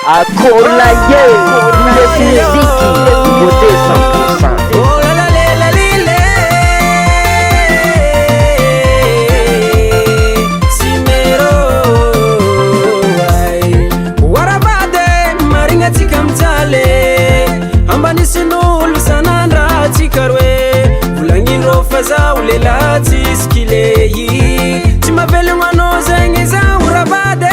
Akolaye, muziki, beauté 100%. Oh la la la la la, Simero, warabade maringa tikamtale, ambani sinul sanandra tikarwe, ulangiro faza ulela tiskileyi, timavele mano zengiza urabade.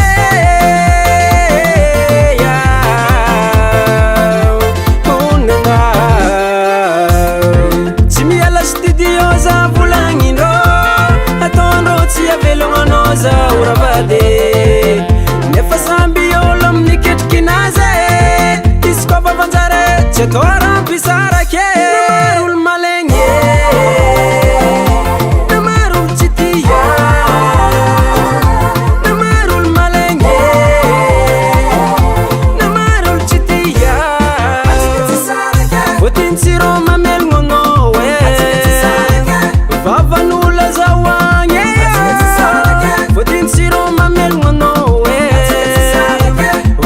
Urabade nefasambi olom niket kinaze iskoba banzare chetora pisara ke namarul malenge namarul chitiya namarul malenge namarul chitiya votin siro mamel ngono we vavanula zawanye siro mamel ngono we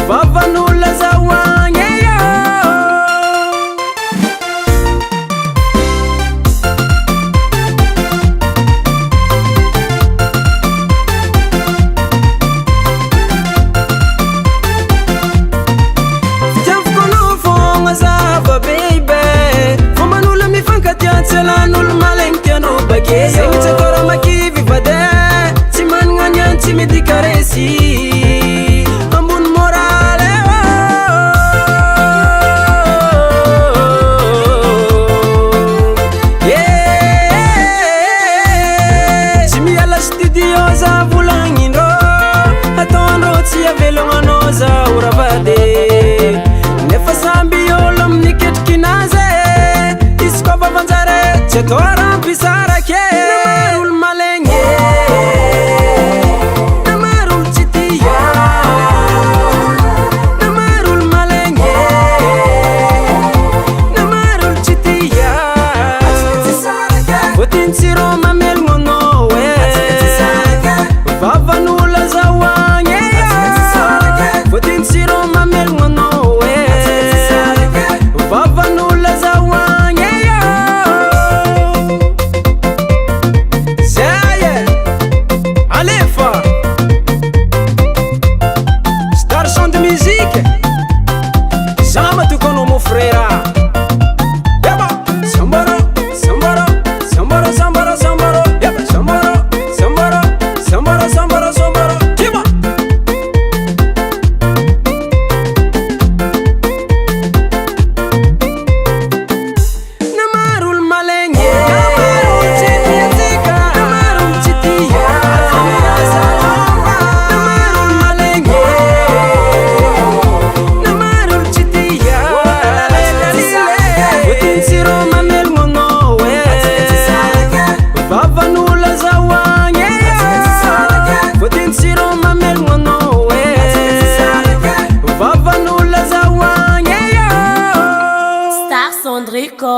vavanula zawanye yo Jaf kono fonga zava baby fomanula mi fanka tiatsela nul malenkeno bage sengte kora makivi vade timidi caresi ambun morale yeah simi alla studiosa vulangino atondo tia velonganoza urabade nefasambi olom niket kinaze iskoba vanzare chetora pisara ke namarul malenge siro mamel ngono we vavanula zawanye votin siro mamel ngono we vavanula zawanye Zaye Alefa Star son de musique Zama tu kono mon frère Yaba Sambara Sambara Sambara, sambara, sambara, yep, sambara, sambara, sambara, sambara, sambara, kiba. Namarul malenge, namarul chitiya, namarul chitiya, namarul malenge, namarul chitiya. Votin siro mamel ngono we. Vavanula zawanye votin siro mamel ngono we vavanula zawanye Star Sandrico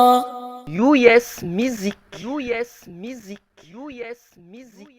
US Music, US Music, US Music.